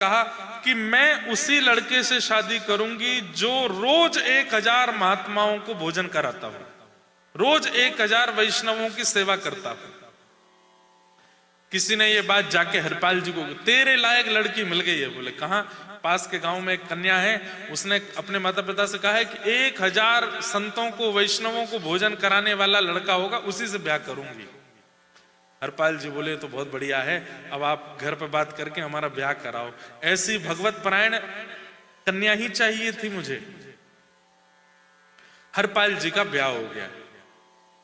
कहा कि मैं उसी लड़के से शादी करूंगी जो रोज 1000 महात्माओं को भोजन कराता हूं, रोज 1000 वैष्णवों की सेवा करता हूं। किसी ने ये बात जाके हरपाल जी को, तेरे लायक लड़की मिल गई है। बोले कहां? पास के गांव में एक कन्या है, उसने अपने माता पिता से कहा है कि 1000 संतों को वैष्णवों को भोजन कराने वाला लड़का होगा, उसी से ब्याह करूंगी। हरपाल जी बोले तो बहुत बढ़िया है, अब आप घर पे बात करके हमारा ब्याह कराओ। ऐसी भगवत परायण कन्या ही चाहिए थी मुझे। हरपाल जी का ब्याह हो गया।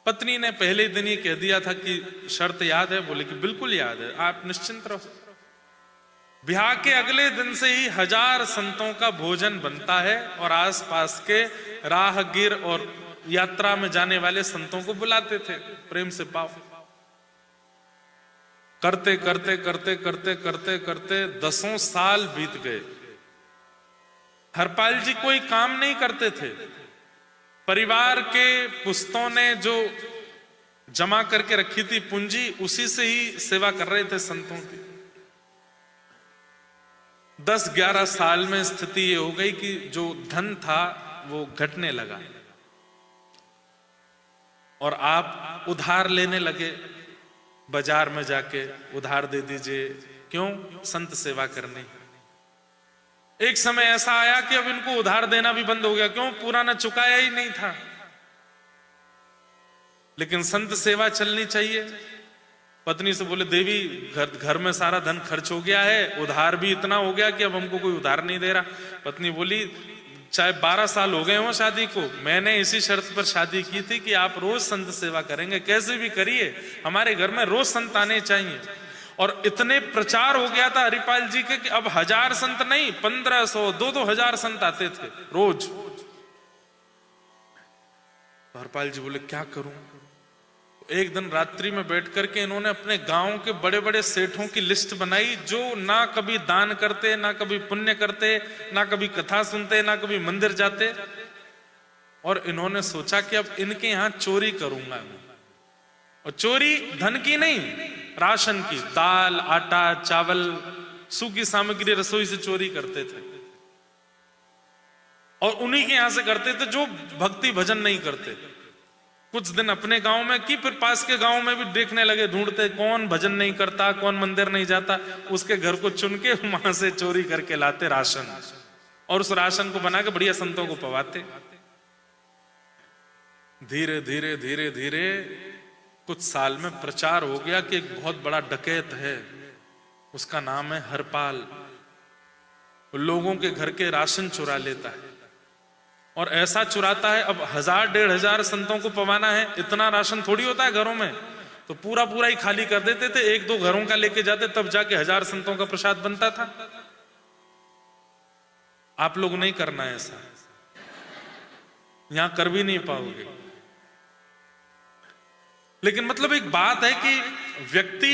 पत्नी ने पहले दिन ही कह दिया था कि शर्त याद है? बोले कि बिल्कुल याद है, आप निश्चिंत रहो। ब्याह के अगले दिन से ही 1000 संतों का भोजन बनता है और आसपास के राहगीर और यात्रा में जाने वाले संतों को बुलाते थे, प्रेम से पाओ। करते करते करते करते करते करते 10 साल बीत गए। हरपाल जी कोई काम नहीं करते थे। परिवार के पुस्तों ने जो जमा करके रखी थी पूंजी, उसी से ही सेवा कर रहे थे संतों की। 10-11 साल में स्थिति ये हो गई कि जो धन था वो घटने लगा और आप उधार लेने लगे। बाजार में जाके उधार दे दीजिए, क्यों? संत सेवा करनी। एक समय ऐसा आया कि अब इनको उधार देना भी बंद हो गया, क्यों? पुराना चुकाया ही नहीं था। लेकिन संत सेवा चलनी चाहिए। पत्नी से बोले देवी घर में सारा धन खर्च हो गया है, उधार भी इतना हो गया कि अब हमको कोई उधार नहीं दे रहा। पत्नी बोली चाहे 12 साल हो गए हो शादी को, मैंने इसी शर्त पर शादी की थी कि आप रोज संत सेवा करेंगे, कैसे भी करिए, हमारे घर में रोज संत आने चाहिए। और इतने प्रचार हो गया था हरिपाल जी के कि अब 1000 संत नहीं, 1500 2-2000 संत आते थे रोज। तो हरपाल जी बोले क्या करूं? एक दिन रात्रि में बैठ करके इन्होंने अपने गांव के बड़े बड़े सेठों की लिस्ट बनाई, जो ना कभी दान करते, ना कभी पुण्य करते, ना कभी कथा सुनते, ना कभी मंदिर जाते। और इन्होंने सोचा कि अब इनके यहां चोरी करूंगा मैं। और चोरी धन की नहीं, राशन की, दाल आटा चावल सूखी सामग्री रसोई से चोरी करते थे। और उन्हीं के यहां से करते थे जो भक्ति भजन नहीं करते। कुछ दिन अपने गांव में की, फिर पास के गांव में भी देखने लगे, ढूंढते कौन भजन नहीं करता, कौन मंदिर नहीं जाता, उसके घर को चुन के वहां से चोरी करके लाते राशन, और उस राशन को बना के बढ़िया संतों को पवाते। धीरे धीरे धीरे धीरे कुछ साल में प्रचार हो गया कि एक बहुत बड़ा डकैत है, उसका नाम है हरपाल, लोगों के घर के राशन चुरा लेता है। और ऐसा चुराता है, अब 1000-1500 संतों को पवाना है, इतना राशन थोड़ी होता है घरों में, तो पूरा पूरा ही खाली कर देते थे। 1-2 घरों का लेके जाते, तब जाके 1000 संतों का प्रसाद बनता था। आप लोग नहीं करना है ऐसा, यहां कर भी नहीं पाओगे। लेकिन मतलब एक बात है कि व्यक्ति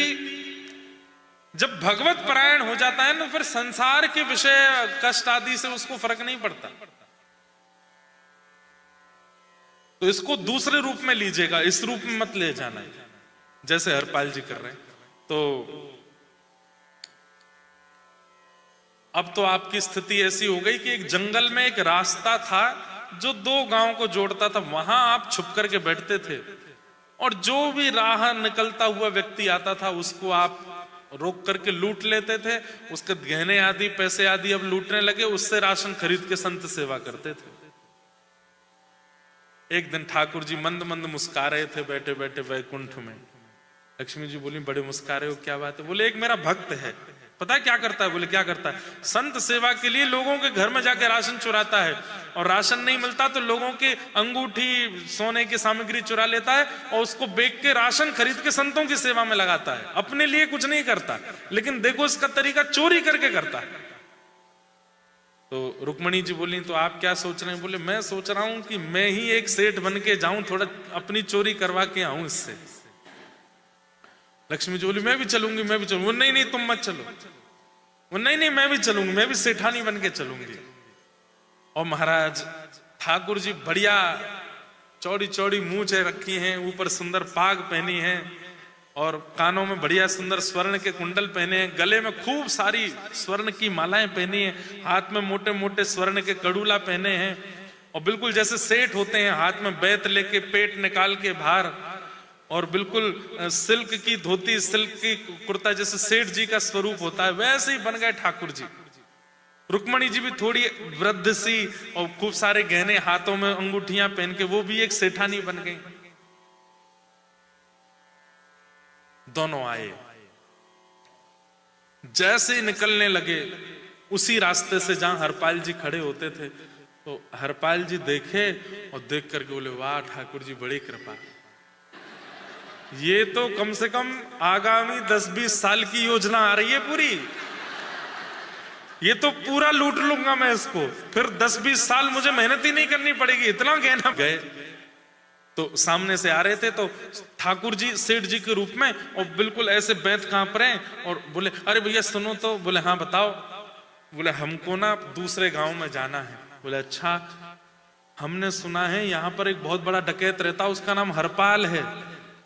जब भगवत परायण हो जाता है ना, फिर संसार के विषय कष्ट आदि से उसको फर्क नहीं पड़ता। तो इसको दूसरे रूप में लीजिएगा, इस रूप में मत ले जाना है जैसे हरपाल जी कर रहे हैं। तो अब तो आपकी स्थिति ऐसी हो गई कि एक जंगल में एक रास्ता था जो 2 गांव को जोड़ता था, वहां आप छुप करके बैठते थे, और जो भी राह निकलता हुआ व्यक्ति आता था उसको आप रोक करके लूट लेते थे। उसके गहने आदि पैसे आदि अब लूटने लगे, उससे राशन खरीद के संत सेवा करते थे। एक दिन ठाकुर जी मंद मंद मुस्का रहे थे बैठे बैठे वैकुंठ में। लक्ष्मी जी बोली बड़े मुस्का रहे हो, क्या बात है? बोले एक मेरा भक्त है, पता है क्या करता है? बोले क्या करता है? संत सेवा के लिए लोगों के घर में जाके राशन चुराता है, और राशन नहीं मिलता तो लोगों के अंगूठी सोने की सामग्री चुरा लेता है, और उसको बेच के राशन खरीद के संतों की सेवा में लगाता है। अपने लिए कुछ नहीं करता, लेकिन देखो इसका तरीका, चोरी करके करता है। तो रुक्मणी जी बोली तो आप क्या सोच रहे हैं? बोले मैं सोच रहा हूं कि मैं ही एक सेठ बन के जाऊं, थोड़ा अपनी चोरी करवा के आऊं इससे। लक्ष्मी जी बोली मैं भी चलूंगी, मैं भी चलूंगी। वो नहीं नहीं तुम मत चलो। वो नहीं नहीं मैं भी चलूंगी, मैं भी सेठानी बन के चलूंगी। और महाराज ठाकुर जी बढ़िया चौड़ी चौड़ी मूंछें रखी हैं, ऊपर सुंदर पाग पहनी है, और कानों में बढ़िया सुंदर स्वर्ण के कुंडल पहने हैं, गले में खूब सारी स्वर्ण की मालाएं पहनी हैं, हाथ में मोटे मोटे स्वर्ण के कड़ूला पहने हैं, और बिल्कुल जैसे सेठ होते हैं, हाथ में बेत लेके पेट निकाल के बाहर, और बिल्कुल सिल्क की धोती, सिल्क की कुर्ता, जैसे सेठ जी का स्वरूप होता है वैसे ही बन गए ठाकुर जी। रुक्मणी जी भी थोड़ी वृद्ध सी, और खूब सारे गहने हाथों में अंगूठियां पहन के वो भी एक सेठानी बन गई। दोनों आए, जैसे ही निकलने लगे उसी रास्ते से जहां हरपाल जी खड़े होते थे, तो हरपाल जी देखे और देख करके बोले, वाह ठाकुर जी बड़ी कृपा, ये तो कम से कम आगामी 10-20 साल की योजना आ रही है पूरी, ये तो पूरा लूट लूंगा मैं इसको, फिर 10-20 साल मुझे मेहनत ही नहीं करनी पड़ेगी, इतना गहना। गए तो सामने से आ रहे थे, तो ठाकुर जी सेठ जी के रूप में, और बिल्कुल ऐसे बेंत कांप रहे हैं, और बोले, अरे भैया सुनो तो। बोले हाँ बताओ। बोले हमको ना दूसरे गांव में जाना है। बोले अच्छा, हमने सुना है यहाँ पर एक बहुत बड़ा डकैत रहता, उसका नाम हरपाल है।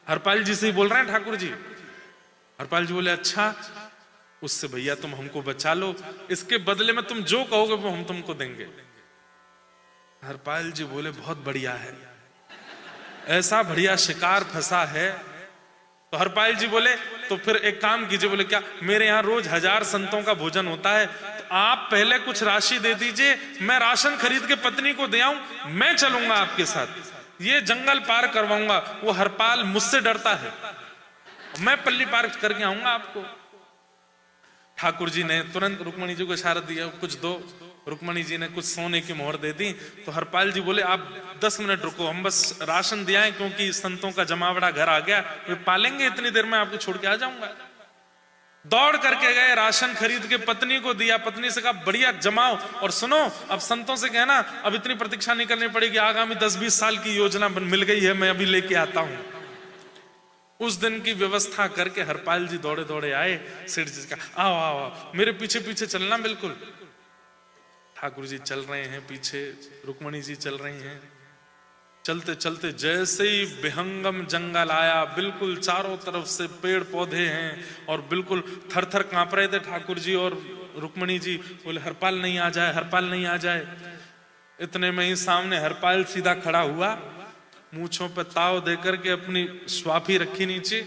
हरपाल जी से ही बोल रहे हैं ठाकुर जी। हरपाल जी बोले अच्छा, उससे भैया तुम हमको बचा लो, इसके बदले में तुम जो कहोगे वो हम तुमको देंगे। हरपाल जी बोले बहुत बढ़िया है, ऐसा बढ़िया शिकार फंसा है। तो हरपाल जी बोले तो फिर एक काम कीजिए। बोले क्या? मेरे यहाँ रोज 1000 संतों का भोजन होता है, तो आप पहले कुछ राशि दे दीजिए, मैं राशन खरीद के पत्नी को दे आऊं, मैं चलूंगा आपके साथ, ये जंगल पार करवाऊंगा। वो हरपाल मुझसे डरता है, मैं पल्ली पार करके आऊंगा आपको। ठाकुर जी ने तुरंत रुक्मणी जी को इशारा दिया, कुछ दो। रुक्मणी जी ने कुछ सोने की मोहर दे दी। तो हरपाल जी बोले आप 10 मिनट रुको, हम बस राशन दिया है, क्योंकि संतों का जमावड़ा घर आ गया, वे पालेंगे, इतनी देर में आपको छोड़ के आ जाऊंगा। दौड़ करके गए, राशन खरीद के पत्नी को दिया। पत्नी से कहा बढ़िया जमाओ, और सुनो अब संतों से कहना अब इतनी प्रतीक्षा नहीं करनी पड़ेगी, आगामी 10-20 साल की योजना मिल गई है, मैं अभी लेके आता हूं। उस दिन की व्यवस्था करके हरपाल जी दौड़े दौड़े आए। सेठ जी का आओ आओ आओ, मेरे पीछे पीछे चलना। बिल्कुल ठाकुर जी चल रहे हैं पीछे, रुक्मणी जी चल रही हैं। चलते चलते जैसे ही विहंगम जंगल आया, बिल्कुल चारों तरफ से पेड़ पौधे हैं, और बिल्कुल थर थर कांप रहे थे ठाकुर जी और रुक्मणी जी। बोले हरपाल नहीं आ जाए, हरपाल नहीं आ जाए। इतने में ही सामने हरपाल सीधा खड़ा हुआ, मूंछों पे ताव देकर के अपनी स्वाफी रखी नीचे,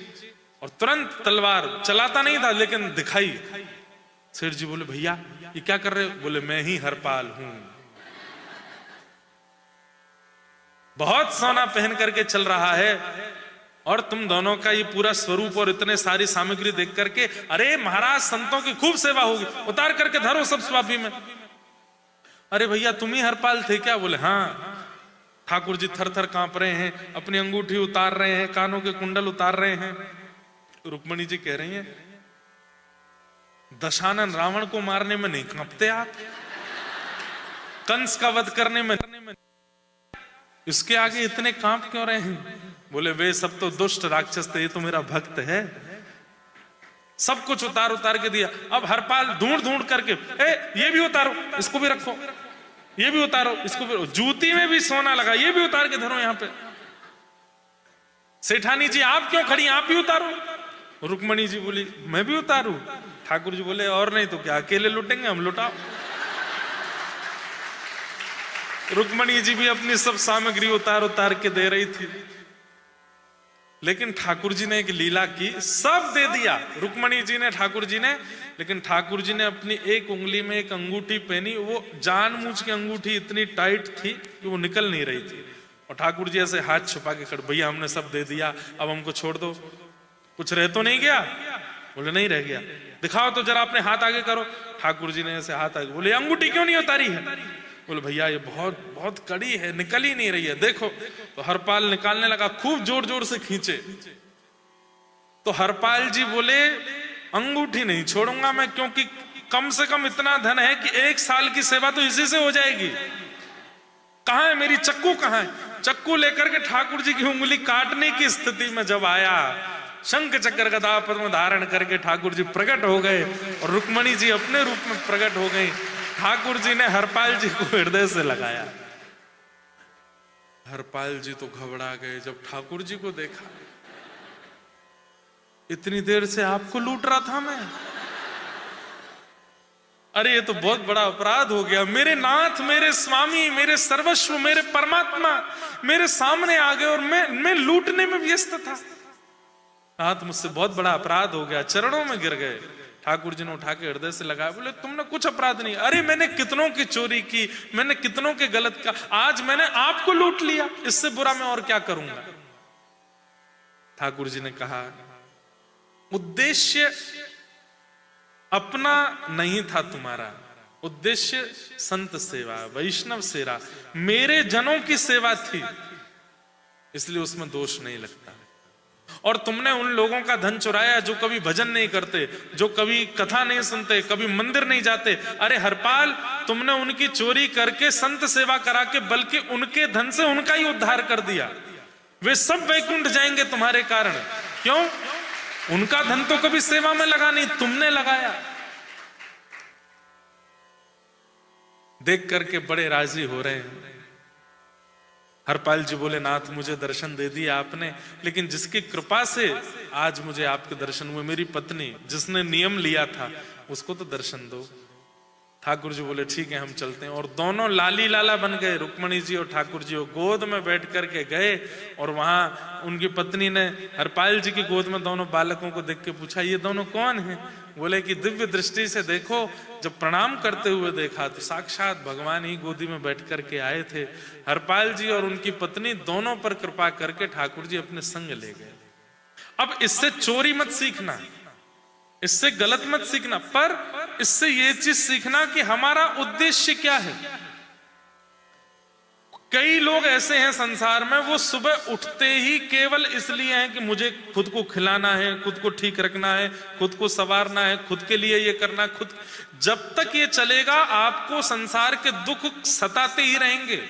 और तुरंत तलवार, चलाता नहीं था लेकिन दिखाई। सेठ जी बोले भैया ये क्या कर रहे हो? बोले मैं ही हरपाल हूं, बहुत सोना पहन करके चल रहा है, और तुम दोनों का ये पूरा स्वरूप और इतने सारी सामग्री देख करके, अरे महाराज संतों की खूब सेवा होगी, उतार करके धरो सब स्वाफी में। अरे भैया तुम ही हरपाल थे क्या? बोले हाँ। ठाकुर जी थर थर कांप रहे हैं, अपनी अंगूठी उतार रहे हैं, कानों के कुंडल उतार रहे हैं। रुक्मणी जी कह रही हैं दशानन रावण को मारने में नहीं कांपते आप, कंस का वध करने में, इसके आगे इतने कांप क्यों रहे हैं? बोले वे सब तो दुष्ट राक्षस थे, ये तो मेरा भक्त है। सब कुछ उतार उतार के दिया। अब हरपाल ढूंढ ढूंढ करके, ये भी उतारो, इसको भी रखो, ये भी उतारो, इसको भी, जूती में भी सोना लगा, ये भी उतार के धरो यहाँ पे। सेठानी जी आप क्यों खड़ी, आप भी उतारो। रुक्मणी जी बोली मैं भी उतारू। ठाकुर जी बोले और नहीं तो क्या, अकेले लुटेंगे हम, लुटाओ। रुक्मणी जी भी अपनी सब सामग्री उतार उतार के दे रही थी, लेकिन ठाकुर जी ने एक लीला की, सब दे दिया रुक्मणी जी ने, ठाकुर जी ने, लेकिन ठाकुर जी ने अपनी एक उंगली में एक अंगूठी पहनी, वो जानबूझ के अंगूठी इतनी टाइट थी कि वो निकल नहीं रही थी। और ठाकुर जी ऐसे हाथ छुपा के खड़े, भैया हमने सब दे दिया, अब हमको छोड़ दो, कुछ रह तो नहीं गया? बोले नहीं रह गया। दिखाओ तो जरा, अपने हाथ आगे करो। ठाकुर जी ने ऐसे हाथ आगे, बोले अंगूठी क्यों नहीं उतारी है? बोले भैया ये बहुत बहुत कड़ी है, निकल ही नहीं रही है, देखो। तो हरपाल निकालने लगा, खूब जोर जोर से खींचे। तो हरपाल जी बोले अंगूठी नहीं छोड़ूंगा मैं, क्योंकि कम से कम इतना धन है कि 1 साल की सेवा तो इसी से हो जाएगी। कहां है मेरी चक्कू, कहां है? चक्कू लेकर के ठाकुर जी की उंगली काटने की स्थिति में जब आया, शंख चक्र गदा पद्म धारण करके ठाकुर जी प्रकट हो गए, और रुक्मणी जी अपने रूप में प्रकट हो गई। ठाकुर जी ने हरपाल जी को हृदय से लगाया। हरपाल जी तो घबरा गए जब ठाकुर जी को देखा। इतनी देर से आपको लूट रहा था मैं। अरे ये तो बहुत बड़ा अपराध हो गया। मेरे नाथ, मेरे स्वामी, मेरे सर्वस्व, मेरे परमात्मा मेरे सामने आ गए और मैं लूटने में व्यस्त था। नाथ मुझसे बहुत बड़ा अपराध हो गया, चरणों में गिर गए। ठाकुर जी ने उठा के हृदय से लगाया, बोले तुमने कुछ अपराध नहीं। अरे मैंने कितनों की चोरी की, मैंने कितनों के गलत का, आज मैंने आपको लूट लिया, इससे बुरा मैं और क्या करूंगा। ठाकुर जी ने कहा उद्देश्य अपना नहीं था तुम्हारा, उद्देश्य संत सेवा, वैष्णव सेवा, मेरे जनों की सेवा थी, इसलिए उसमें दोष नहीं लगता। और तुमने उन लोगों का धन चुराया जो कभी भजन नहीं करते, जो कभी कथा नहीं सुनते, कभी मंदिर नहीं जाते। अरे हरपाल, तुमने उनकी चोरी करके संत सेवा करा के, बल्कि उनके धन से उनका ही उद्धार कर दिया। वे सब वैकुंठ जाएंगे तुम्हारे कारण। क्यों? उनका धन तो कभी सेवा में लगा नहीं, तुमने लगाया। देख करके बड़े राजी हो रहे हैं। हरपाल जी बोले नाथ मुझे दर्शन दे दिया आपने, लेकिन जिसकी कृपा से आज मुझे आपके दर्शन हुए, मेरी पत्नी जिसने नियम लिया था उसको तो दर्शन दो। ठाकुर जी बोले ठीक है हम चलते हैं। और दोनों लाली लाला बन गए, रुक्मणी जी और ठाकुर जी गोद में बैठ करके गए। और वहां उनकी पत्नी ने हरपाल जी की गोद में दोनों बालकों को देख के पूछा ये दोनों कौन हैं? बोले कि दिव्य दृष्टि से देखो, जब प्रणाम करते हुए देखा तो साक्षात भगवान ही गोदी में बैठ करके आए थे। हरपाल जी और उनकी पत्नी दोनों पर कृपा करके ठाकुर जी अपने संग ले गए। अब इससे चोरी मत सीखना, इससे गलत मत सीखना, पर इससे ये चीज सीखना कि हमारा उद्देश्य क्या है। कई लोग ऐसे हैं संसार में, वो सुबह उठते ही केवल इसलिए हैं कि मुझे खुद को खिलाना है, खुद को ठीक रखना है, खुद को संवारना है, खुद के लिए ये करना, खुद। जब तक ये चलेगा आपको संसार के दुख सताते ही रहेंगे।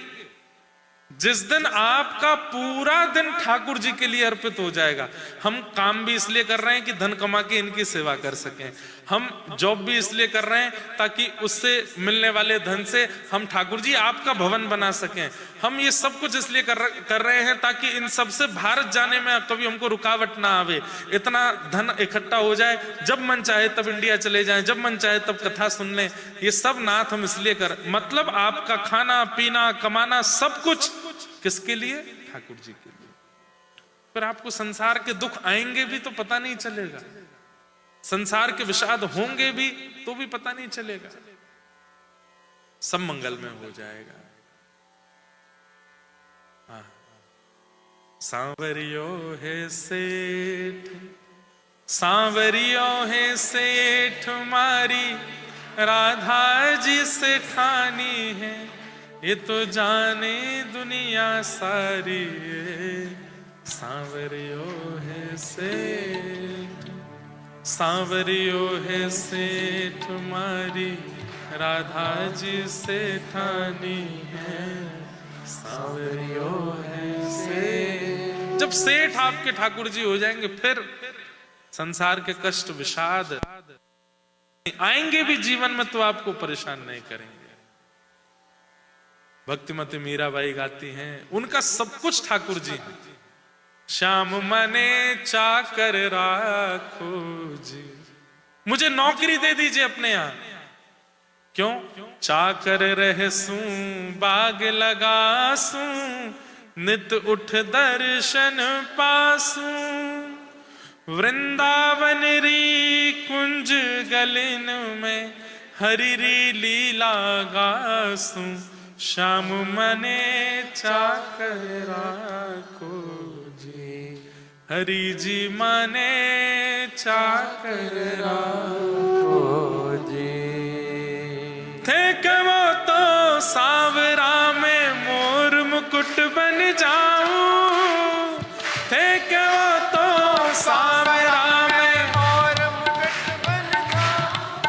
जिस दिन आपका पूरा दिन ठाकुर जी के लिए अर्पित हो जाएगा, हम काम भी इसलिए कर रहे हैं कि धन कमा के इनकी सेवा कर सकें, हम जॉब भी इसलिए कर रहे हैं ताकि उससे मिलने वाले धन से हम ठाकुर जी आपका भवन बना सकें, हम ये सब कुछ इसलिए कर रहे हैं ताकि इन सब से भारत जाने में कभी हमको रुकावट ना आवे, इतना धन इकट्ठा हो जाए, जब मन चाहे तब इंडिया चले जाएं, जब मन चाहे तब कथा सुन लें। ये सब नाथ हम इसलिए कर, मतलब आपका खाना पीना कमाना सब कुछ किसके लिए? ठाकुर जी के लिए। फिर आपको संसार के दुख आएंगे भी तो पता नहीं चलेगा, संसार के विषाद होंगे भी तो भी पता नहीं चलेगा, सब मंगल में हो जाएगा। हाँ। सांवरियो है सेठ, सांवरियो है सेठ मारी, राधा जी से ठानी है, ये तो जाने दुनिया सारी, सांवरियो है सेठ, सांवरियो है सेठ मारी, राधा जी से ठानी है, सांवरियो है सेठ। जब सेठ आपके ठाकुर जी हो जाएंगे, फिर संसार के कष्ट विषाद आएंगे भी जीवन में तो आपको परेशान नहीं करेंगे। भक्तिमती मीराबाई गाती हैं, उनका सब कुछ ठाकुर जी हैं। श्याम मने चाकर राखो जी, मुझे नौकरी दे दीजिए अपने यहां। क्यों? चाकर रहसूं बाग लगासूं, नित उठ दर्शन पासूं, वृंदावन री कुंज गलिन में हरि री लीला गासूं, श्याम मने चाकर राखो जी, हरि जी मने चाकर राखो जी। थे कहो तो सांवरा में मोर मुकुट बन जाऊं, थे कहो तो सांवरा में मोर मुकुट बन जाऊं,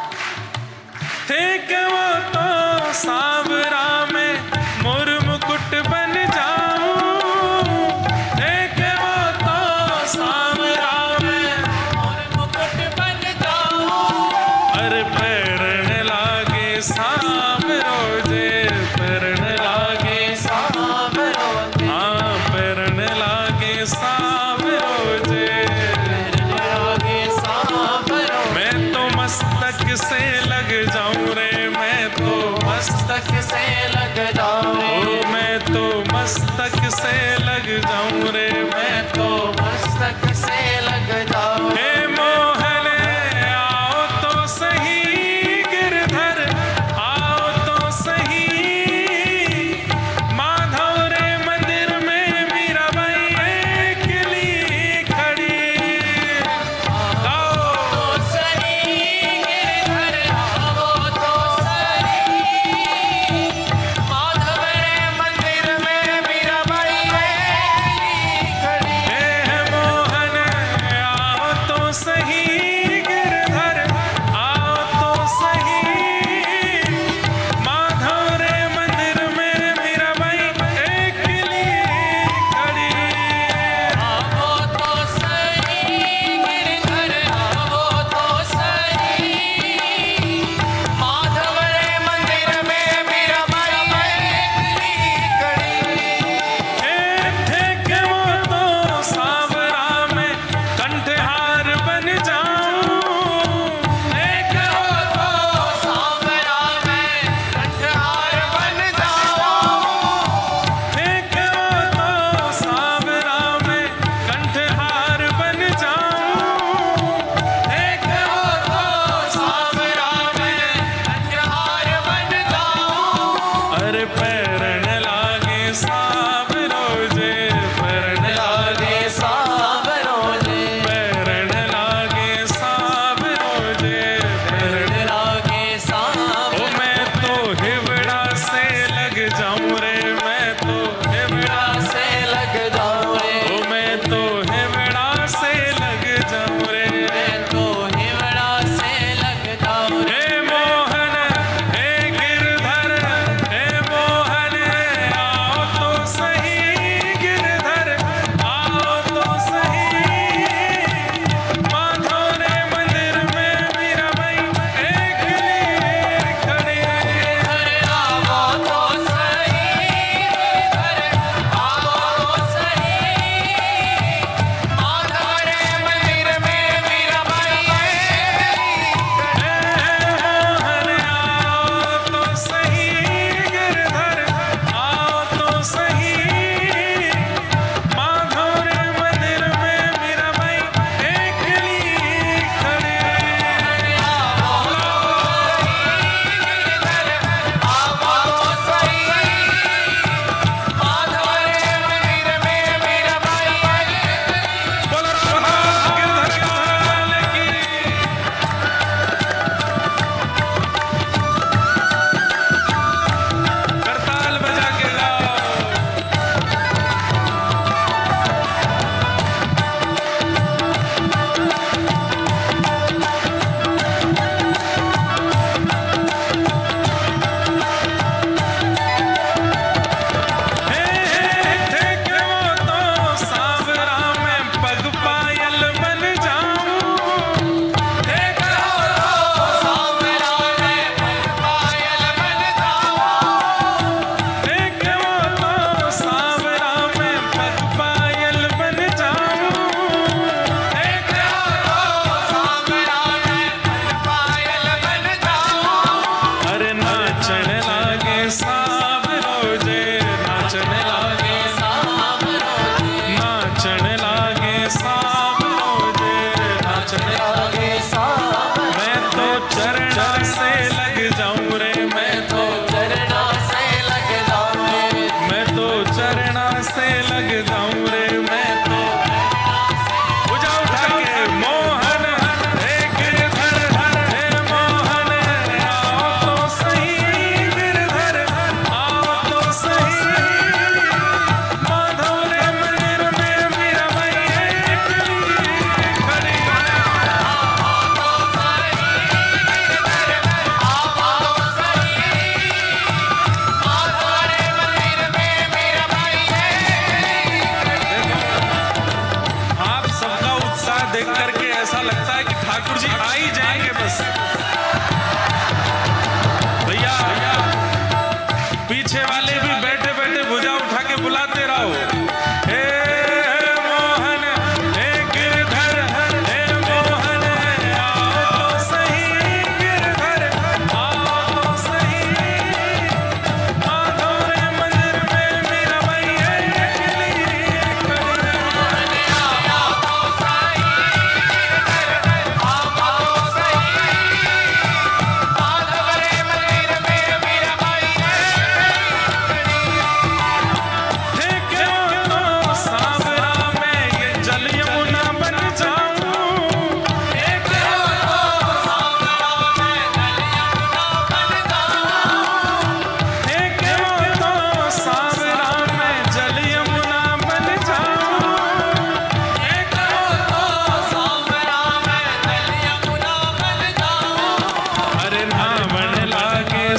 थे कहो तो सांवरा मोर मुकुट बन जाऊं, एक वो तो सांवरा में मोर मुकुट बन जाऊं। अरे पैरण लागे सांव रोजे, पैरण लागे सांव रोजे, हाँ पैरण लागे सांव रोजे, पैरण लागे मस्तक से लग जाऊं रे, ओ मैं तो मस्तक से लग जाऊं रे, मैं तो मस्तक से लग जाऊं। हे मोहने आओ तो सही, गिरधर आओ तो सही, माधव रे मंदिर में मीराबाई अकेली खड़ी। गाओ तो सही गिरधर आओ तो सही,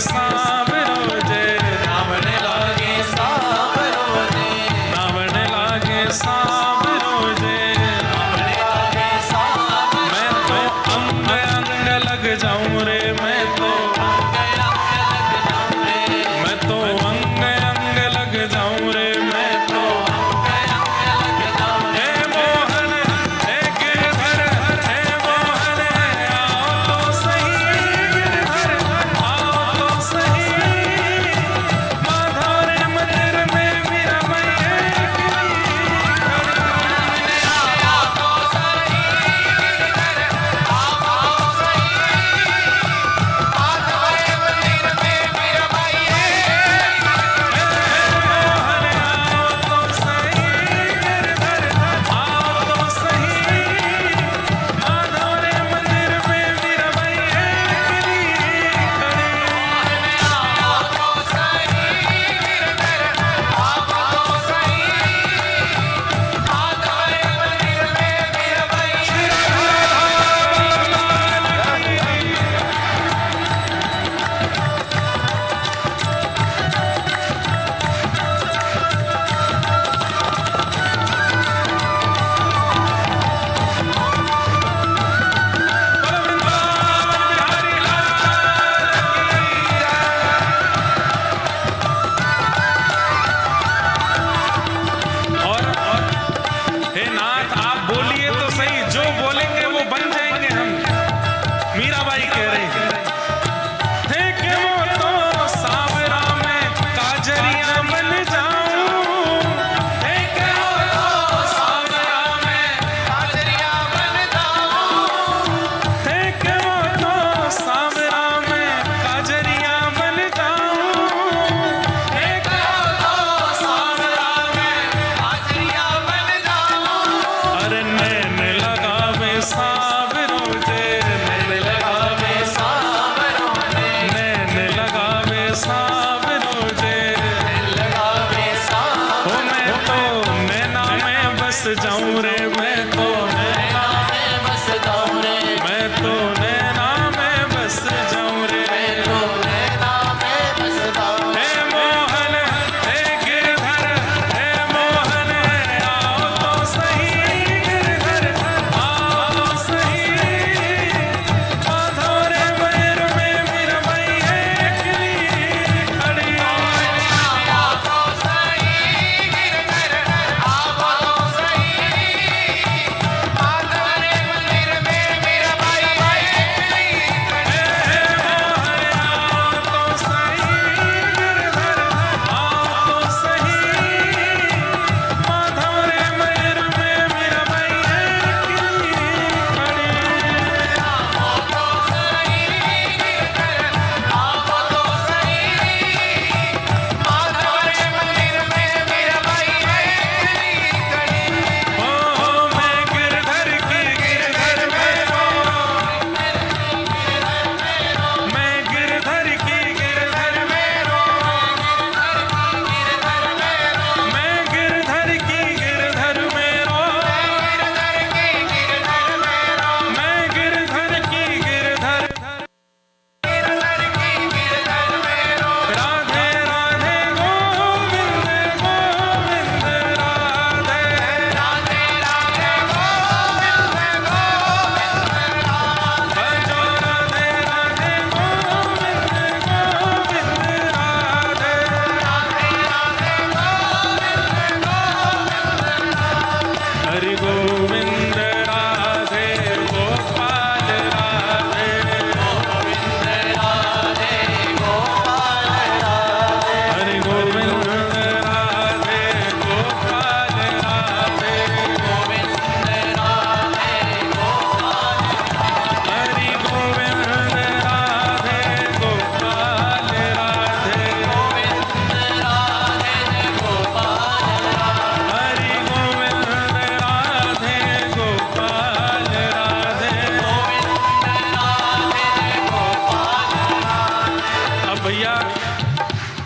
सावरो जे, नावण लागे सावरो जे, नावण लागे सावरो जे। नावण लागे सावरो जे। मैं तो अंग अंग लग जाऊं रे, मैं तो मैं तो अंग अंग लग जाऊं रे, मैं तो। हे मोहन हे गिरधर, हे मोहन आओ तो सही, गिरधर आओ तो सही। माधव रे मंदिर में मीरा मैया बस जाऊं रे, मैं तो नैना में बस जाऊं रे, मैं तो नैना में बस जाऊं रे, मैं तो नैना में बस जाऊं। हे मोहन हे गिरधर, हे मोहन आओ तो सही, गिरधर आओ तो सही। माधव रे मयूर में मीरा मैया खड़ी, आओ तो सही, गिरधर आओ तो सही।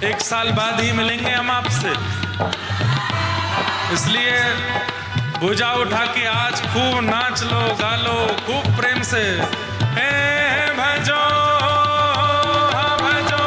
एक साल बाद ही मिलेंगे हम आपसे, इसलिए भुजा उठा के आज खूब नाच लो, गा लो खूब प्रेम से। हे भजो भजो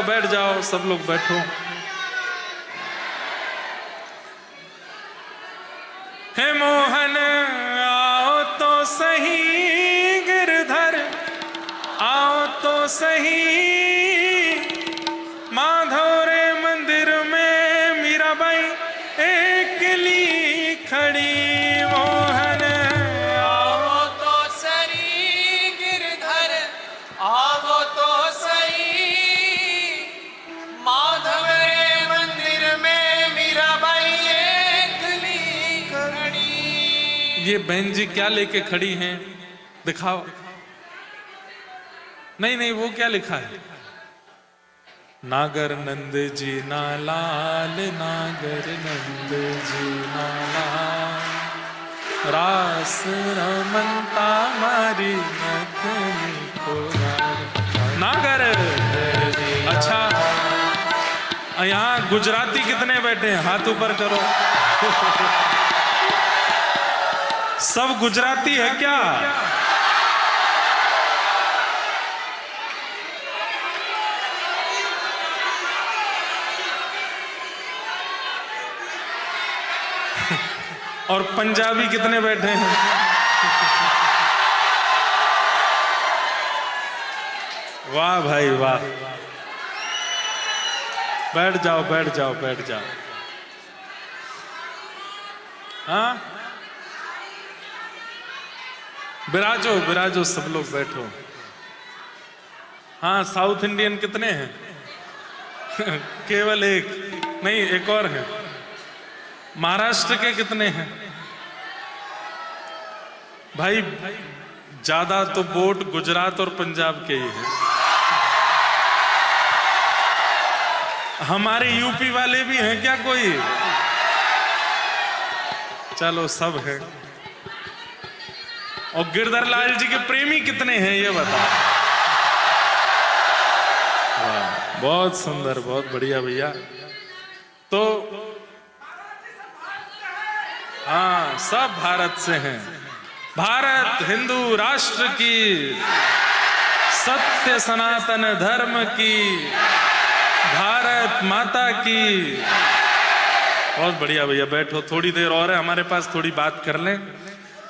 बैठ जाओ, सब लोग बैठो। हे मोहन आओ तो सही, गिरधर आओ तो सही, माधव रे मंदिर में मीराबाई एकली खड़ी। मोहन आओ तो सही, गिरधर आओ तो सही, माधव रे मंदिर में मीराबाई एकली खड़ी। ये बहन जी क्या लेके खड़ी हैं, दिखाओ। नहीं नहीं, वो क्या लिखा है? नागर नंद जी ना लाल, नागर नंद जी ना लाल, रास रमनता मारी नथनी को नागर। अच्छा, यहाँ गुजराती कितने बैठे हैं? हाथ ऊपर करो। सब गुजराती है क्या? और पंजाबी कितने बैठे हैं? वाह भाई वाह। बैठ जाओ बैठ जाओ बैठ जाओ। हाँ, विराजो विराजो, सब लोग बैठो। हाँ, साउथ इंडियन कितने हैं? केवल एक नहीं, एक और है। महाराष्ट्र के कितने हैं? भाई ज्यादा तो वोट गुजरात और पंजाब के ही हैं। हमारे यूपी वाले भी हैं क्या कोई? चलो सब है। और गिरधर लाल जी के प्रेमी कितने हैं ये बताओ। बहुत सुंदर, बहुत बढ़िया भैया। तो हाँ, सब भारत से हैं। भारत हिंदू राष्ट्र की, सत्य सनातन धर्म की, भारत माता की। बहुत बढ़िया भैया, बैठो, थोड़ी देर और है हमारे पास, थोड़ी बात कर लें।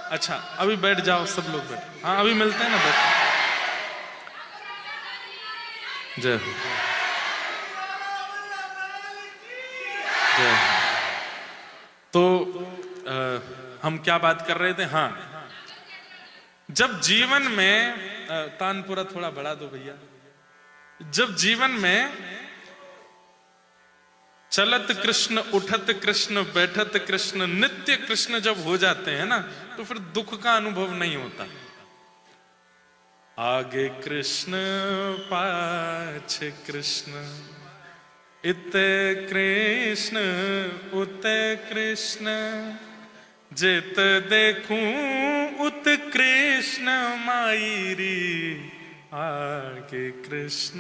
अच्छा, अभी बैठ जाओ, सब लोग बैठो। हाँ, अभी मिलते हैं ना, बैठो। जय हो, जय हो। तो हम क्या बात कर रहे थे? हाँ, जब जीवन में तानपुरा थोड़ा बढ़ा दो भैया। जब जीवन में चलत कृष्ण, उठत कृष्ण, बैठत कृष्ण, नित्य कृष्ण जब हो जाते हैं ना, तो फिर दुख का अनुभव नहीं होता। आगे कृष्ण पाछे कृष्ण, इत कृष्ण उत कृष्ण, जित देखूं उत कृष्ण मायरी। आगे कृष्ण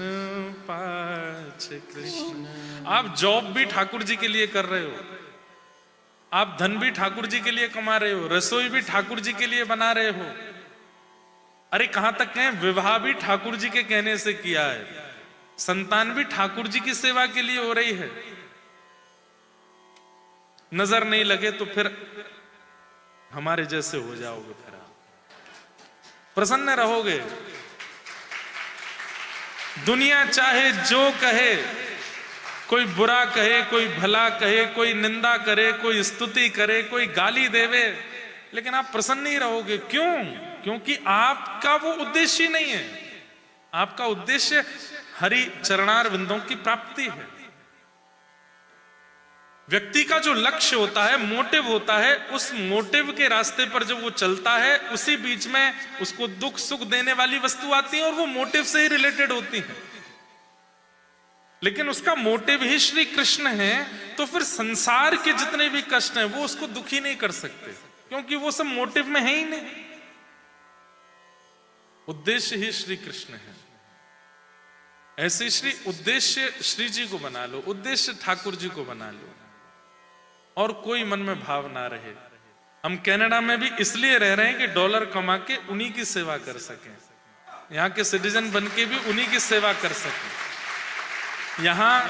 पाछे कृष्ण। आप जॉब भी ठाकुर जी के लिए कर रहे हो, आप धन भी ठाकुर जी के लिए कमा रहे हो, रसोई भी ठाकुर जी के लिए बना रहे हो। अरे कहां तक कहें, विवाह भी ठाकुर जी के कहने से किया है, संतान भी ठाकुर जी की सेवा के लिए हो रही है। नजर नहीं लगे तो फिर हमारे जैसे हो जाओगे, फिर प्रसन्न रहोगे। दुनिया चाहे जो कहे, कोई बुरा कहे, कोई भला कहे, कोई निंदा करे, कोई स्तुति करे, कोई गाली देवे, लेकिन आप प्रसन्न नहीं रहोगे। क्यों? क्योंकि आपका वो उद्देश्य ही नहीं है। आपका उद्देश्य हरि चरणार विंदों की प्राप्ति है। व्यक्ति का जो लक्ष्य होता है, मोटिव होता है, उस मोटिव के रास्ते पर जब वो चलता है, उसी बीच में उसको दुख सुख देने वाली वस्तु आती है और वो मोटिव से ही रिलेटेड होती है। लेकिन उसका मोटिव ही श्री कृष्ण है, तो फिर संसार के जितने भी कष्ट हैं वो उसको दुखी नहीं कर सकते, क्योंकि वो सब मोटिव में है ही नहीं। उद्देश्य ही श्री कृष्ण है। ऐसे श्री उद्देश्य श्री जी को बना लो, उद्देश्य ठाकुर जी को बना लो, और कोई मन में भाव ना रहे। हम कनाडा में भी इसलिए रह रहे हैं कि डॉलर कमा के उन्हीं की सेवा कर सकें, यहाँ के सिटीजन बन के भी उन्हीं की सेवा कर सकें। यहां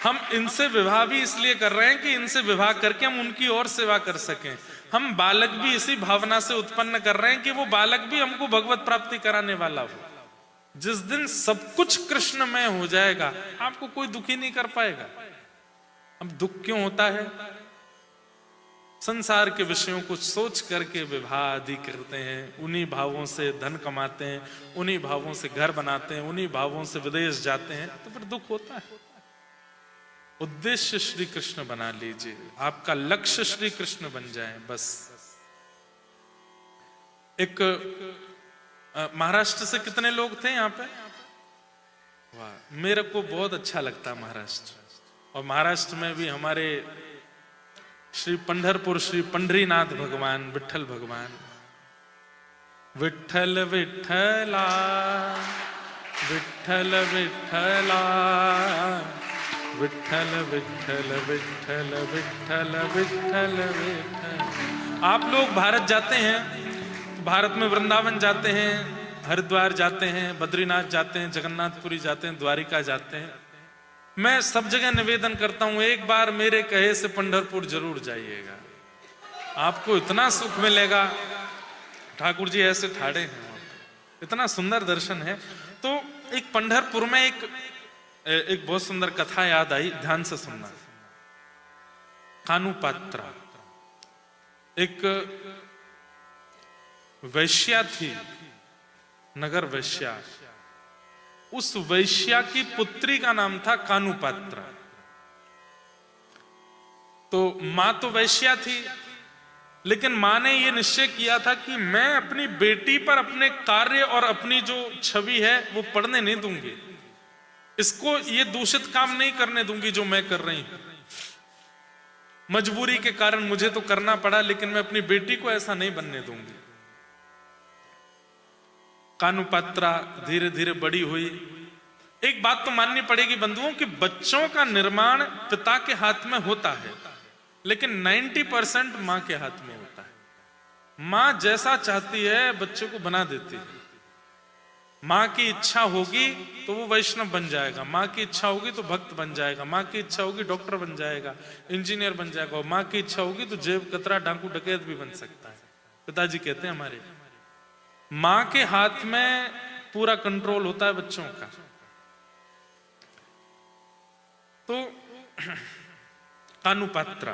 हम इनसे विवाह भी इसलिए कर रहे हैं कि इनसे विवाह करके हम उनकी और सेवा कर सकें। हम बालक भी इसी भावना से उत्पन्न कर रहे हैं कि वो बालक भी हमको भगवत प्राप्ति कराने वाला हो। जिस दिन सब कुछ कृष्णमय हो जाएगा, आपको कोई दुखी नहीं कर पाएगा। अब दुख क्यों होता है? संसार के विषयों को सोच करके विवाह आदि करते हैं, उन्हीं भावों से धन कमाते हैं, उन्हीं भावों से घर बनाते हैं, उन्हीं भावों से विदेश जाते हैं, तो फिर दुख होता है। उद्देश्य श्री कृष्ण बना लीजिए, आपका लक्ष्य श्री कृष्ण बन जाए बस। एक महाराष्ट्र से कितने लोग थे यहाँ पे? वाह, मेरे को बहुत अच्छा लगता है महाराष्ट्र। और महाराष्ट्र में भी हमारे श्री पंढरपुर श्री पंढरीनाथ भगवान, विठल भगवान, विठल विठला विठल विठला विठल विठल विठल विठल विठल विठल। आप लोग भारत जाते हैं, भारत में वृंदावन जाते हैं, हरिद्वार जाते हैं, बद्रीनाथ जाते हैं, जगन्नाथपुरी जाते हैं, द्वारिका जाते हैं। मैं सब जगह निवेदन करता हूं, एक बार मेरे कहे से पंढरपुर जरूर जाइएगा, आपको इतना सुख मिलेगा। ठाकुर जी ऐसे ठाड़े हैं, इतना सुंदर दर्शन है। तो एक पंढरपुर में एक बहुत सुंदर कथा याद आई, ध्यान से सुनना। कानुपात्रा एक वैश्या थी, नगर वैश्या। उस वैश्या की पुत्री का नाम था कानुपात्रा। तो मां तो वैश्या थी, लेकिन मां ने यह निश्चय किया था कि मैं अपनी बेटी पर अपने कार्य और अपनी जो छवि है वो पढ़ने नहीं दूंगी, इसको ये दूषित काम नहीं करने दूंगी जो मैं कर रही हूं। मजबूरी के कारण मुझे तो करना पड़ा, लेकिन मैं अपनी बेटी को ऐसा नहीं बनने दूंगी। कानुपात्रा धीरे धीरे बड़ी हुई। एक बात तो माननी पड़ेगी बंधुओं कि बच्चों का निर्माण पिता के हाथ में होता है, लेकिन 90% मां के हाथ में होता है। मां जैसा चाहती है बच्चों को बना देती है। मां की इच्छा होगी तो वो वैष्णव बन जाएगा, मां की इच्छा होगी तो भक्त बन जाएगा, मां की इच्छा होगी डॉक्टर बन जाएगा, इंजीनियर बन जाएगा, और मां की इच्छा होगी तो जेब कतरा डाकू डकैत भी बन सकता है। पिताजी कहते हैं हमारे, मां के हाथ में पूरा कंट्रोल होता है बच्चों का। तो कानुपात्रा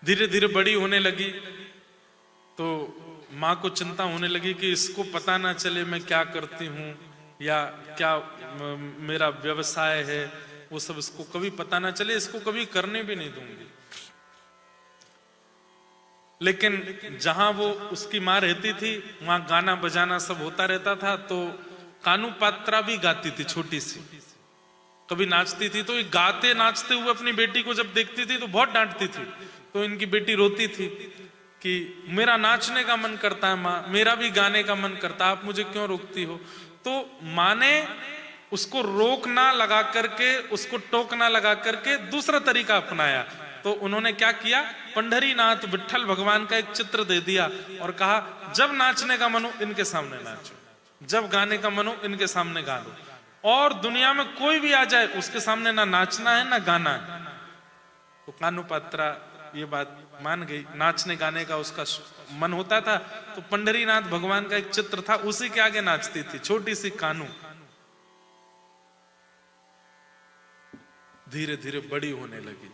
धीरे धीरे बड़ी होने लगी, तो मां को चिंता होने लगी कि इसको पता ना चले मैं क्या करती हूं या क्या मेरा व्यवसाय है, वो सब इसको कभी पता ना चले, इसको कभी करने भी नहीं दूंगी। लेकिन जहां वो उसकी मां रहती थी वहां गाना बजाना सब होता रहता था। तो कानुपात्रा भी गाती थी, छोटी सी कभी नाचती थी। तो ये गाते नाचते हुए अपनी बेटी को जब देखती थी तो बहुत डांटती थी। तो इनकी बेटी रोती थी कि मेरा नाचने का मन करता है माँ, मेरा भी गाने का मन करता है, आप मुझे क्यों रोकती हो। तो माँ ने उसको रोकना लगा करके, उसको टोकना लगा करके दूसरा तरीका अपनाया। तो उन्होंने क्या किया, पंढरीनाथ विठल भगवान का एक चित्र दे दिया और कहा जब नाचने का मन हो इनके सामने नाचो, जब गाने का मन हो इनके सामने गा लो, और दुनिया में कोई भी आ जाए उसके सामने ना नाचना है ना गाना है। तो कानुपात्रा ये बात मान गई, नाचने गाने का उसका मन होता था। तो पंढरीनाथ भगवान का एक चित्र था, उसी के आगे नाचती थी, छोटी सी कानू। धीरे धीरे बड़ी होने लगी।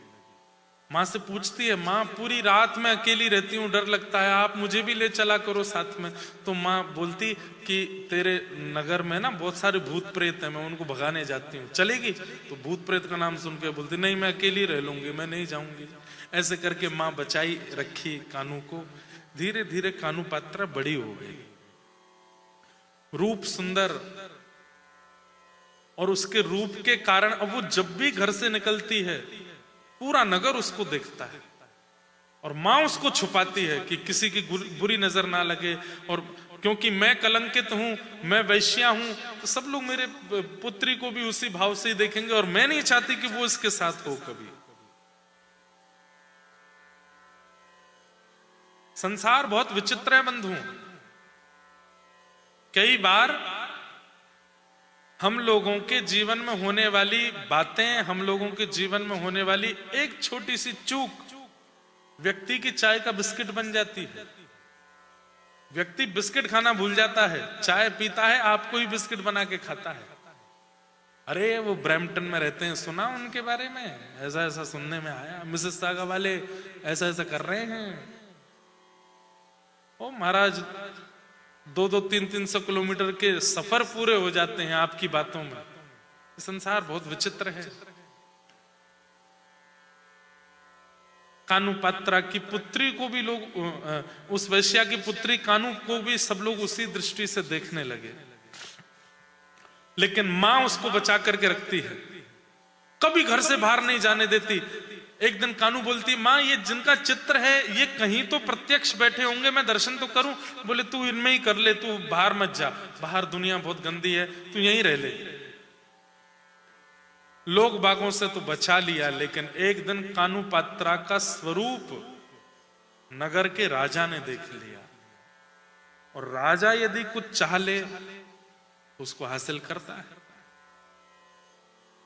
माँ से पूछती है, माँ पूरी रात मैं अकेली रहती हूँ, डर लगता है, आप मुझे भी ले चला करो साथ में। तो माँ बोलती कि तेरे नगर में ना बहुत सारे भूत प्रेत हैं, मैं उनको भगाने जाती हूँ, चलेगी? तो भूत प्रेत का नाम सुन के बोलती नहीं मैं अकेली रह लूंगी, मैं नहीं जाऊंगी। ऐसे करके माँ बचाई रखी कानू को। धीरे धीरे कानुपात्रा बड़ी हो गई, रूप सुंदर, और उसके रूप के कारण अब वो जब भी घर से निकलती है पूरा नगर उसको देखता है, और मां उसको छुपाती है कि किसी की बुरी नजर ना लगे। और क्योंकि मैं कलंकित हूं, मैं वैश्या हूं, तो सब लोग मेरे पुत्री को भी उसी भाव से ही देखेंगे, और मैं नहीं चाहती कि वो इसके साथ हो कभी। संसार बहुत विचित्र है बंधुओं। कई बार हम लोगों के जीवन में होने वाली बातें, हम लोगों के जीवन में होने वाली एक छोटी सी चूक व्यक्ति की चाय का बिस्किट बन जाती है। व्यक्ति बिस्किट खाना भूल जाता है, चाय पीता है, आपको ही बिस्किट बना के खाता है। अरे वो ब्रैम्पटन में रहते हैं, सुना उनके बारे में? ऐसा ऐसा सुनने में आया, मिसेस सागा वाले ऐसा ऐसा कर रहे हैं। ओ महाराज, 200-300 किलोमीटर के सफर पूरे हो जाते हैं आपकी बातों में। संसार बहुत विचित्र है। कानू पात्रा की पुत्री को भी लोग, उस वैश्या की पुत्री कानू को भी सब लोग उसी दृष्टि से देखने लगे, लेकिन मां उसको बचा करके रखती है, कभी घर से बाहर नहीं जाने देती। एक दिन कानू बोलती, मां ये जिनका चित्र है ये कहीं तो प्रत्यक्ष बैठे होंगे, मैं दर्शन तो करूं। बोले तू इनमें ही कर ले, तू बाहर मत जा, बाहर दुनिया बहुत गंदी है, तू यहीं रह ले। लोग बागों से तो बचा लिया, लेकिन एक दिन कानू पात्रा का स्वरूप नगर के राजा ने देख लिया, और राजा यदि कुछ चाह ले तो उसको हासिल करता है।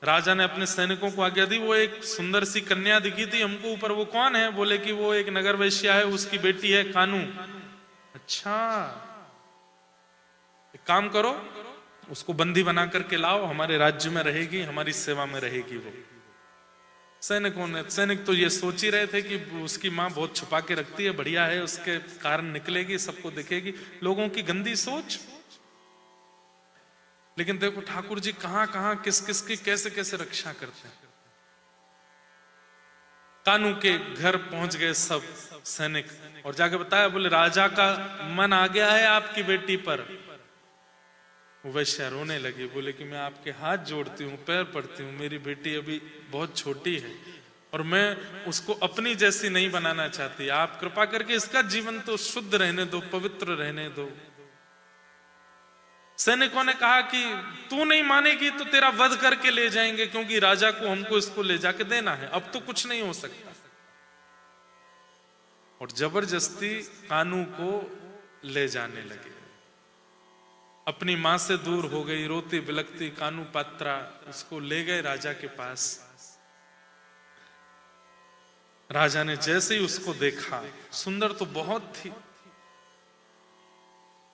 राजा ने अपने सैनिकों को आज्ञा दी, वो एक सुंदर सी कन्या दिखी थी हमको ऊपर, वो कौन है? बोले कि वो एक नगर वैश्या है, उसकी बेटी है कानू। अच्छा, एक काम करो, उसको बंदी बना करके लाओ, हमारे राज्य में रहेगी, हमारी सेवा में रहेगी वो। सैनिक तो ये सोच ही रहे थे कि उसकी माँ बहुत छुपा के रखती है, बढ़िया है, उसके कारण निकलेगी, सबको दिखेगी। लोगों की गंदी सोच। लेकिन देखो ठाकुर जी कहां कहां किस किस की कैसे कैसे रक्षा करते हैं। कानू के घर पहुंच गए सब सैनिक, और जाके बताया, बोले राजा का मन आ गया है आपकी बेटी पर। वो वैश्या रोने लगी, बोले कि मैं आपके हाथ जोड़ती हूँ, पैर पड़ती हूँ, मेरी बेटी अभी बहुत छोटी है और मैं उसको अपनी जैसी नहीं बनाना चाहती, आप कृपा करके इसका जीवन तो शुद्ध रहने दो, पवित्र रहने दो। सैनिकों ने कहा कि तू नहीं मानेगी तो तेरा वध करके ले जाएंगे, क्योंकि राजा को हमको इसको ले जाके देना है, अब तो कुछ नहीं हो सकता। और जबरदस्ती कानू को ले जाने लगे। अपनी मां से दूर हो गई, रोती बिलखती कानू पात्रा उसको ले गए राजा के पास। राजा ने जैसे ही उसको देखा, सुंदर तो बहुत थी,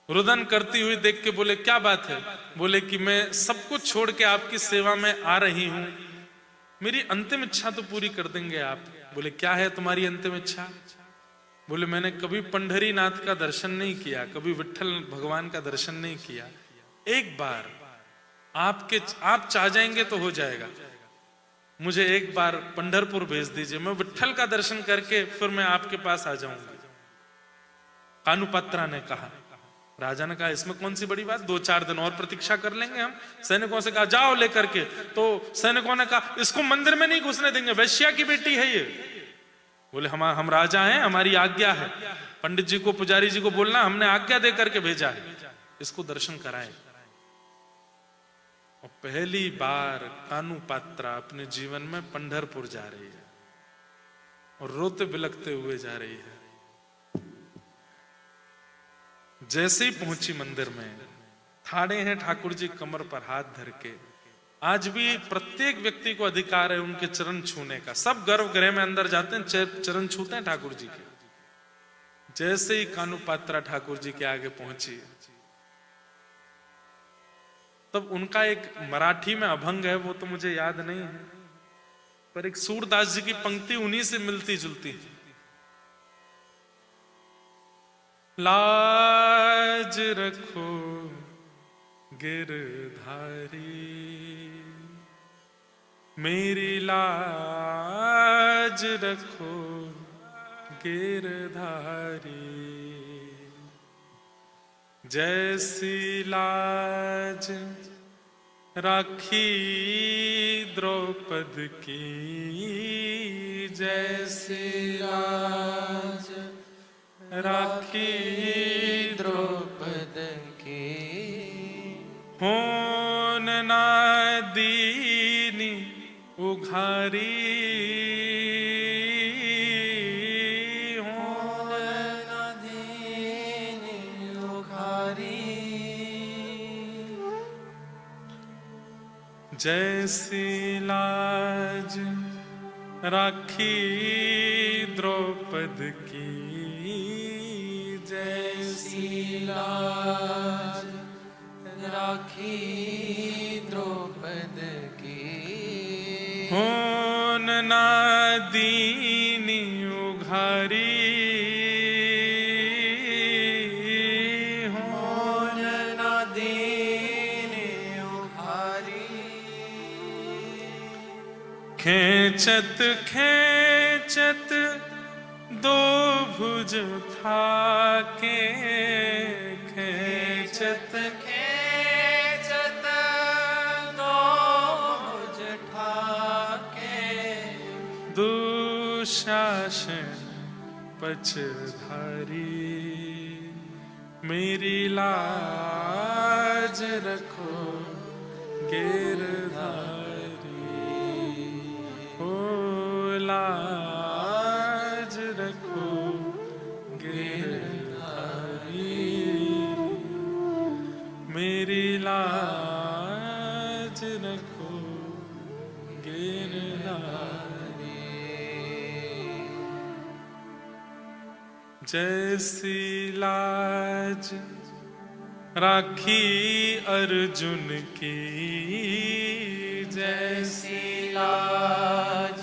रुदन करती हुई देख के बोले क्या बात है? बोले कि मैं सब कुछ छोड़ के आपकी सेवा में आ रही हूं, मेरी अंतिम इच्छा तो पूरी कर देंगे आप। बोले क्या है तुम्हारी अंतिम इच्छा? बोले मैंने कभी पंढरीनाथ का दर्शन नहीं किया, कभी विट्ठल भगवान का दर्शन नहीं किया, एक बार आप चाह जाएंगे तो हो जाएगा, मुझे एक बार पंढरपुर भेज दीजिए, मैं विट्ठल का दर्शन करके फिर मैं आपके पास आ जाऊंगी। कानू पात्रा ने कहा। राजा ने कहा इसमें कौन सी बड़ी बात, 2-4 दिन और प्रतीक्षा कर लेंगे हम। सैनिकों से कहा जाओ लेकर के, तो सैनिकों ने कहा इसको मंदिर में नहीं घुसने देंगे, वैश्या की बेटी है ये। बोले हम राजा हैं, हमारी आज्ञा है, पंडित जी को पुजारी जी को बोलना हमने आज्ञा दे करके भेजा है, इसको दर्शन कराएं। और पहली बार कानू पात्रा अपने जीवन में पंढरपुर जा रही है और रोते बिलखते हुए जा रही है। जैसे ही पहुंची मंदिर में, ठाड़े हैं ठाकुर जी कमर पर हाथ धर के। आज भी प्रत्येक व्यक्ति को अधिकार है उनके चरण छूने का, सब गर्भगृह में अंदर जाते हैं, चरण छूते हैं ठाकुर जी के। जैसे ही कानू पात्रा ठाकुर जी के आगे पहुंची, तब उनका एक मराठी में अभंग है, वो तो मुझे याद नहीं है, पर एक सूरदास जी की पंक्ति उन्हीं से मिलती जुलती है। लाज रखो गिरधारी, मेरी लाज रखो गिरधारी, जैसी लाज राखी द्रौपद की, जैसी लाज राखी द्रौपद की, होन ना दीनी उघारी, होन ना दीनी उघारी, जैसी लाज राखी द्रौपद की, जैसी लाज राखी द्रौपद की, होन ना दीनी उघारी, होन ना दीनी उघारी, खेचत खेचत दो भुज थाके, खेचत खेचत दो भुज ठाके, दुशासन पछधारी, मेरी लाज रखो गिरधारी, ओ लाज रखो गिरधारी, मेरी लाज रखो गिरधारी। जैसी लाज राखी अर्जुन की, जैसी लाज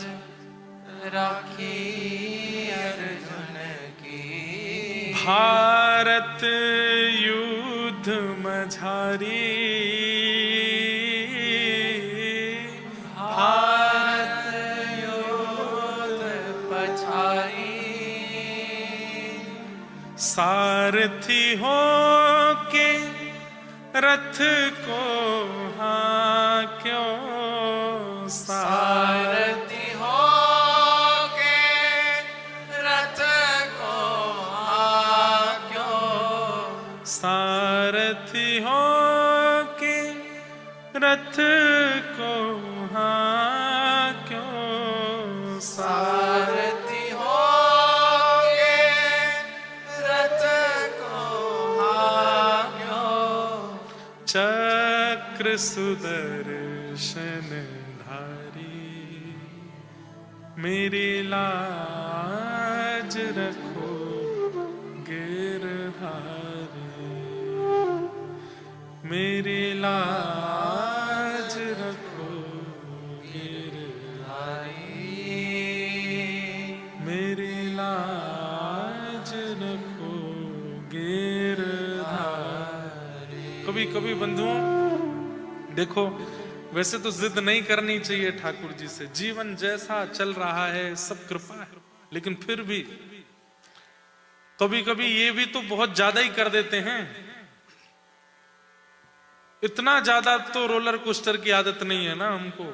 राखी अर्जुन की, भारत युद्ध मझारी, भारत युद्ध पछारी, सारथी हो के रथ को हांक्यो, सारथी हो के रथ को हांक्यो, सारथी हो के रथ को हांक्यो, सारथी हो के रथ को हांक्यो, चक्र सुदर्शन धारी, मेरी लाज रखो गिरधारी, मेरी लाज रखो गिरधारी, मेरी लाज रखो गिरधारी। कभी कभी बंधुओं देखो, वैसे तो जिद नहीं करनी चाहिए ठाकुर जी से, जीवन जैसा चल रहा है सब कृपा है, लेकिन फिर भी कभी कभी ये भी तो बहुत ज्यादा ही कर देते हैं। इतना ज्यादा तो रोलर कोस्टर की आदत नहीं है ना हमको,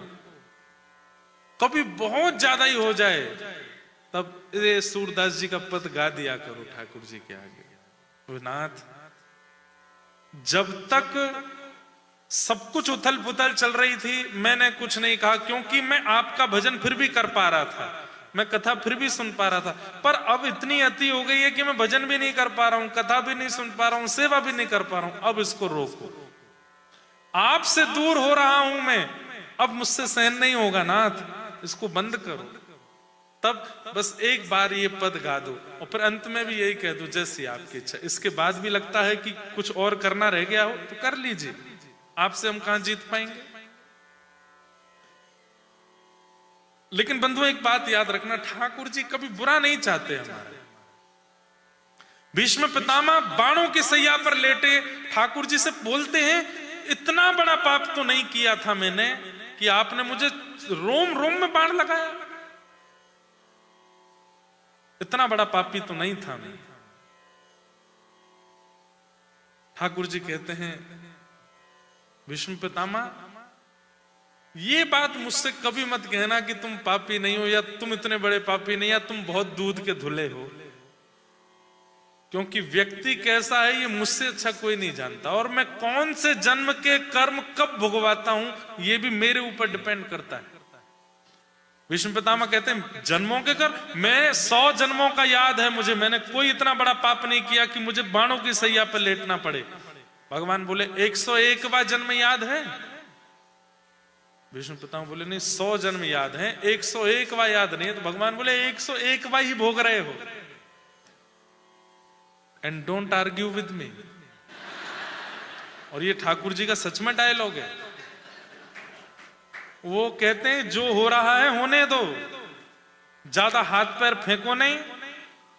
कभी बहुत ज्यादा ही हो जाए तब ये सूरदास जी का पद गा दिया करो ठाकुर जी के आगे, नाथ जब तक सब कुछ उथल पुथल चल रही थी मैंने कुछ नहीं कहा, क्योंकि मैं आपका भजन फिर भी कर पा रहा था, मैं कथा फिर भी सुन पा रहा था, पर अब इतनी अति हो गई है कि मैं भजन भी नहीं कर पा रहा हूं, कथा भी नहीं सुन पा रहा हूं, सेवा भी नहीं कर पा रहा हूं, अब इसको रोको, आपसे दूर हो रहा हूं मैं, अब मुझसे सहन नहीं होगा नाथ, इसको बंद करो। तब बस एक बार ये पद गा दो और फिर अंत में भी यही कह दो जैसी आपकी इच्छा। इसके बाद भी लगता है कि कुछ और करना रह गया हो तो कर लीजिए, आपसे हम कहां जीत पाएंगे। लेकिन बंधुओं एक बात याद रखना, ठाकुर जी कभी बुरा नहीं चाहते हमारे। भीष्म पितामह बाणों की सैया पर लेटे ठाकुर जी से बोलते हैं, इतना बड़ा पाप तो नहीं किया था मैंने कि आपने मुझे रोम रोम में बाण लगाया, इतना बड़ा पापी तो नहीं था मैं। ठाकुर जी कहते हैं, भीष्म पितामह ये बात मुझसे कभी मत कहना कि तुम पापी नहीं हो, या तुम इतने बड़े पापी नहीं, या तुम बहुत दूध के धुले हो, क्योंकि व्यक्ति कैसा है ये मुझसे अच्छा कोई नहीं जानता, और मैं कौन से जन्म के कर्म कब भुगवाता हूं ये भी मेरे ऊपर डिपेंड करता है। भीष्म पितामह कहते हैं, जन्मों के कर्म मैं 100 जन्मों का याद है मुझे, मैंने कोई इतना बड़ा पाप नहीं किया कि मुझे बाणों की सैया पर लेटना पड़े। भगवान बोले, 101वां जन्म याद है? विष्णु पितामह बोले नहीं, 100 जन्म याद हैं, 101वां याद नहीं है। तो भगवान बोले 101वां ही भोग रहे हो। And don't argue with me. और ये ठाकुर जी का सच में डायलॉग है। वो कहते हैं जो हो रहा है होने दो, ज्यादा हाथ पैर फेंको नहीं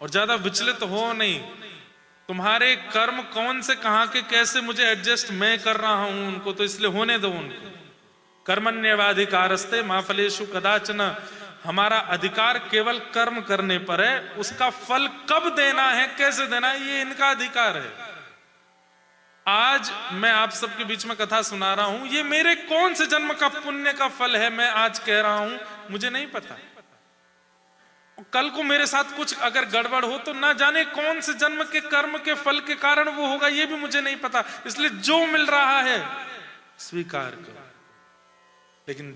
और ज्यादा विचलित हो नहीं। तुम्हारे कर्म कौन से कहां के कैसे मुझे एडजस्ट मैं कर रहा हूं उनको, तो इसलिए होने दो उनको। कर्मण्येवाधिकारस्ते मा फलेषु कदाचन। हमारा अधिकार केवल कर्म करने पर है, उसका फल कब देना है कैसे देना है ये इनका अधिकार है। आज मैं आप सबके बीच में कथा सुना रहा हूं, ये मेरे कौन से जन्म का पुण्य का फल है मैं आज कह रहा हूं, मुझे नहीं पता। कल को मेरे साथ कुछ अगर गड़बड़ हो तो ना जाने कौन से जन्म के कर्म के फल के कारण वो होगा, ये भी मुझे नहीं पता। इसलिए जो मिल रहा है स्वीकार करो। लेकिन